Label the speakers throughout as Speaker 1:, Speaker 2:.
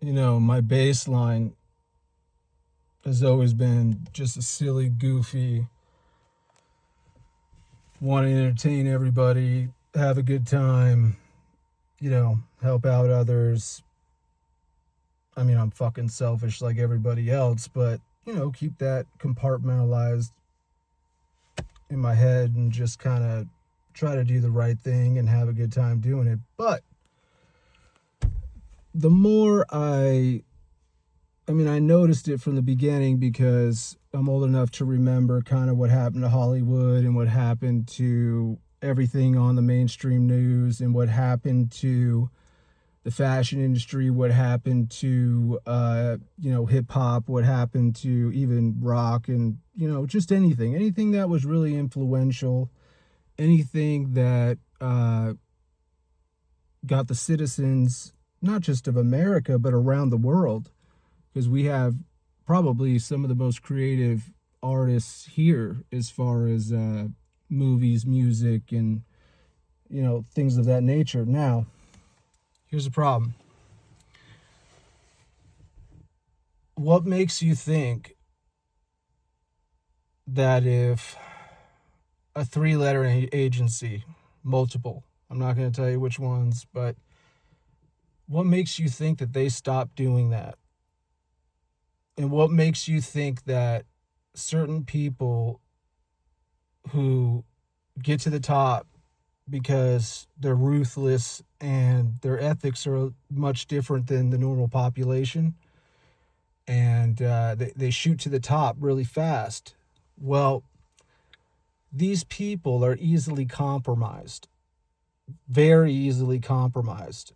Speaker 1: My baseline has always been just a silly, goofy, want to entertain everybody, have a good time, help out others. I mean, I'm fucking selfish like everybody else, but, keep that compartmentalized in my head and just kind of try to do the right thing and have a good time doing it. But the more I noticed it from the beginning because I'm old enough to remember kind of what happened to Hollywood and what happened to everything on the mainstream news and what happened to the fashion industry, what happened to, hip hop, what happened to even rock and, just anything that was really influential, anything that got the citizens, not just of America, but around the world, because we have probably some of the most creative artists here as far as movies, music, and, things of that nature. Now, here's the problem. What makes you think that if a 3-letter agency, multiple, I'm not going to tell you which ones, but what makes you think that they stop doing that? And what makes you think that certain people who get to the top because they're ruthless and their ethics are much different than the normal population, and they shoot to the top really fast? Well, these people are easily compromised, very easily compromised.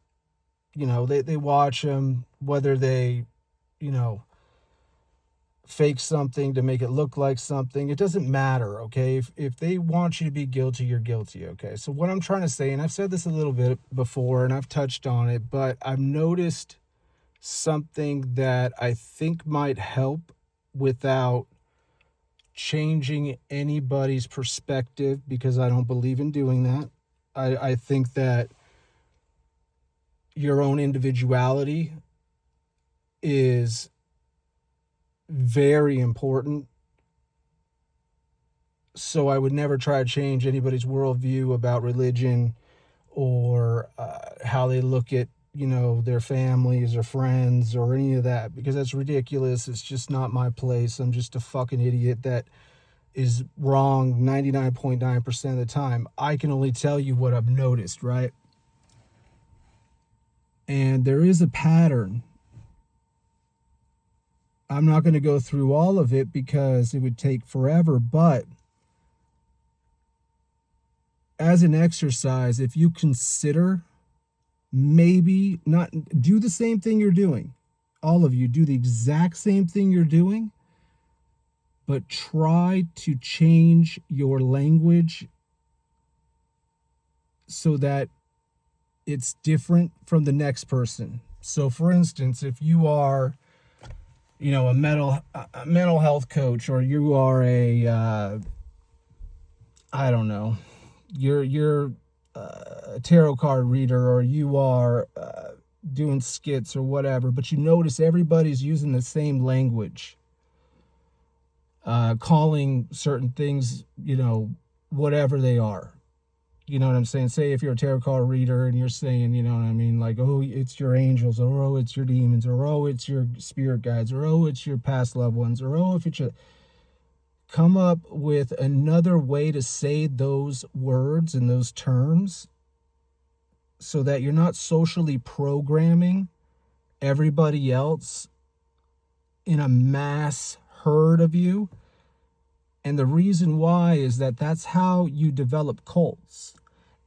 Speaker 1: They watch them, whether they, fake something to make it look like something. It doesn't matter, okay? If they want you to be guilty, you're guilty, okay? So what I'm trying to say, and I've said this a little bit before and I've touched on it, but I've noticed something that I think might help without changing anybody's perspective, because I don't believe in doing that. I think that your own individuality is very important. So I would never try to change anybody's worldview about religion or how they look at, their families or friends or any of that, because that's ridiculous. It's just not my place. I'm just a fucking idiot that is wrong 99.9% of the time. I can only tell you what I've noticed, right? And there is a pattern. I'm not going to go through all of it because it would take forever, but as an exercise, if you consider maybe not do the same thing you're doing, all of you do the exact same thing you're doing, but try to change your language so that it's different from the next person. So for instance, if you are, a mental health coach, or you are a you're a tarot card reader, or you are doing skits or whatever, but you notice everybody's using the same language, calling certain things, whatever they are. You know what I'm saying? Say if you're a tarot card reader and you're saying, like, oh, it's your angels, or oh, it's your demons, or oh, it's your spirit guides, or oh, it's your past loved ones, or oh, if it's your... Come up with another way to say those words and those terms so that you're not socially programming everybody else in a mass herd of you. And the reason why is that that's how you develop cults.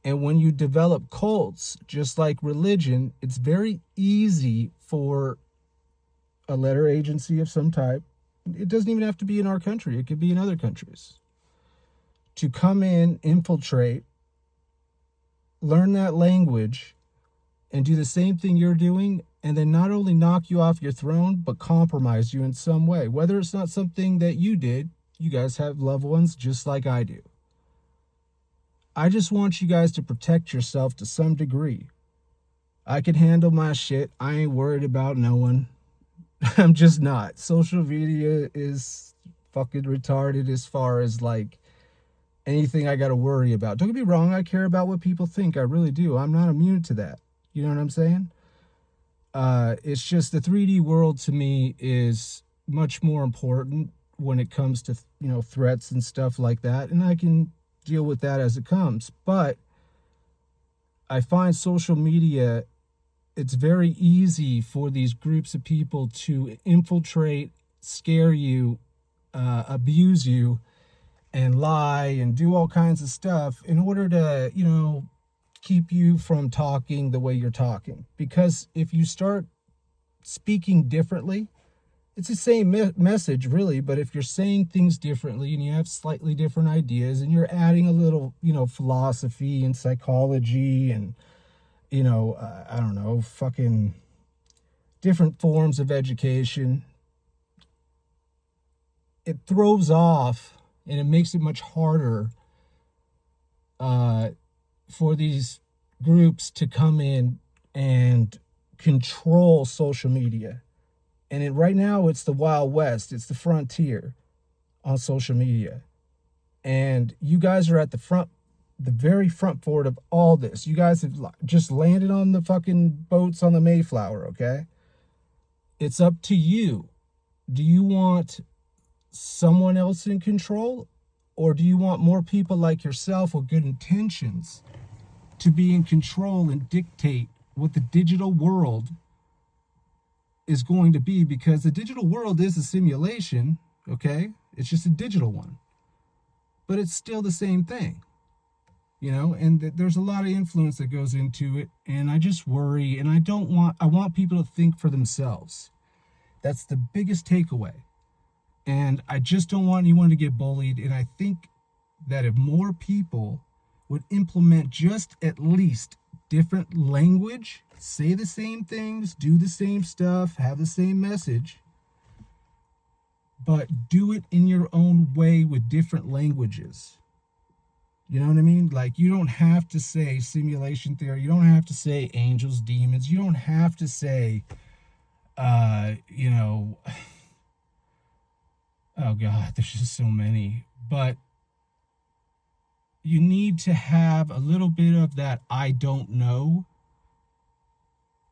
Speaker 1: And when you develop cults, just like religion, it's very easy for a letter agency of some type, it doesn't even have to be in our country, it could be in other countries, to come in, infiltrate, learn that language, and do the same thing you're doing, and then not only knock you off your throne, but compromise you in some way. Whether it's not something that you did, you guys have loved ones just like I do. I just want you guys to protect yourself to some degree. I can handle my shit. I ain't worried about no one. I'm just not. Social media is fucking retarded as far as like anything I got to worry about. Don't get me wrong, I care about what people think. I really do. I'm not immune to that. You know what I'm saying? It's just the 3D world to me is much more important when it comes to, threats and stuff like that. And I can deal with that as it comes. But I find social media, it's very easy for these groups of people to infiltrate, scare you, abuse you, and lie and do all kinds of stuff in order to, keep you from talking the way you're talking. Because if you start speaking differently, it's the same message really, but if you're saying things differently and you have slightly different ideas and you're adding a little, philosophy and psychology and, I don't know, fucking different forms of education, it throws off and it makes it much harder for these groups to come in and control social media. And right now, it's the Wild West. It's the frontier on social media. And you guys are at the very front forward of all this. You guys have just landed on the fucking boats on the Mayflower, okay? It's up to you. Do you want someone else in control? Or do you want more people like yourself with good intentions to be in control and dictate what the digital world is going to be? Because the digital world is a simulation, okay? It's just a digital one. But it's still the same thing, and there's a lot of influence that goes into it. And I just worry, and I want people to think for themselves. That's the biggest takeaway. And I just don't want anyone to get bullied. And I think that if more people would implement just at least different language, say the same things, do the same stuff, have the same message, but do it in your own way with different languages. You know what I mean? Like, you don't have to say simulation theory. You don't have to say angels, demons. You don't have to say, oh God, there's just so many. But you need to have a little bit of that I don't know.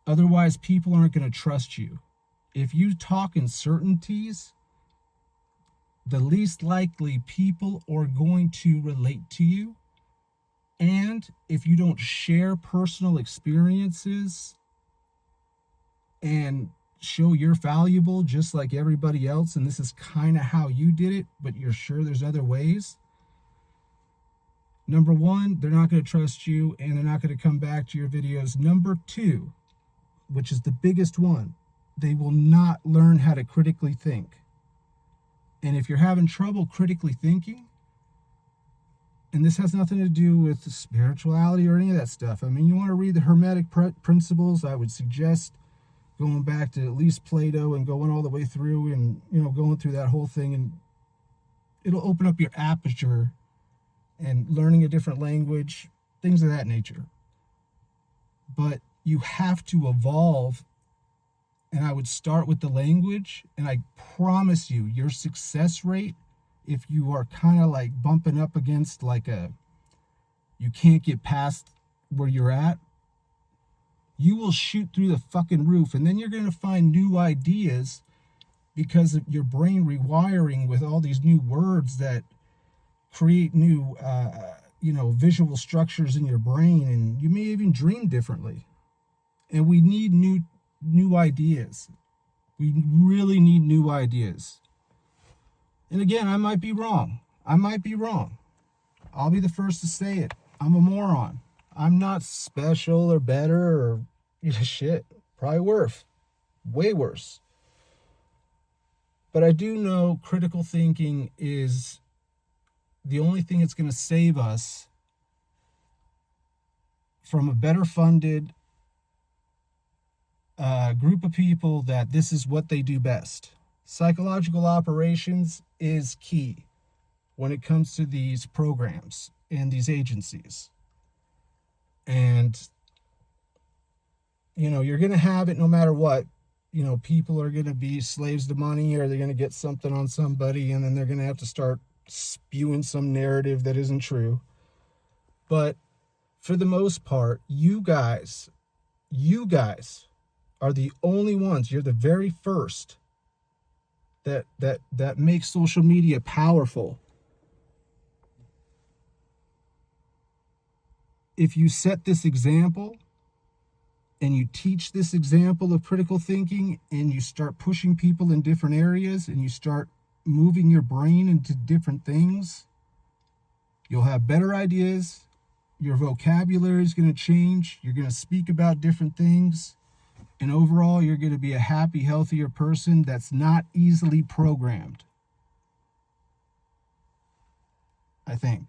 Speaker 1: Otherwise, people aren't going to trust you. If you talk in certainties, the least likely people are going to relate to you. And if you don't share personal experiences and show you're valuable just like everybody else, and this is kind of how you did it, but you're sure there's other ways, number one, they're not going to trust you and they're not going to come back to your videos. Number two, which is the biggest one, they will not learn how to critically think. And if you're having trouble critically thinking, and this has nothing to do with spirituality or any of that stuff. I mean, you want to read the Hermetic principles, I would suggest going back to at least Plato and going all the way through and, going through that whole thing. And it'll open up your aperture and learning a different language, things of that nature. But you have to evolve. And I would start with the language. And I promise you, your success rate, if you are kind of like bumping up against you can't get past where you're at, you will shoot through the fucking roof. And then you're going to find new ideas because of your brain rewiring with all these new words that create new, visual structures in your brain. And you may even dream differently. And we need new ideas. We really need new ideas. And again, I might be wrong. I'll be the first to say it. I'm a moron. I'm not special or better or shit. Probably worse. Way worse. But I do know critical thinking is the only thing that's going to save us from a better funded group of people that this is what they do best. Psychological operations is key when it comes to these programs and these agencies. And you're going to have it no matter what. People are going to be slaves to money, or they're going to get something on somebody, and then they're going to have to start spewing some narrative that isn't true. But for the most part, you guys are the only ones. You're the very first that makes social media powerful. If you set this example and you teach this example of critical thinking, and you start pushing people in different areas, and you start moving your brain into different things, you'll have better ideas. Your vocabulary is going to change. You're going to speak about different things. And overall, you're going to be a happy, healthier person that's not easily programmed, I think.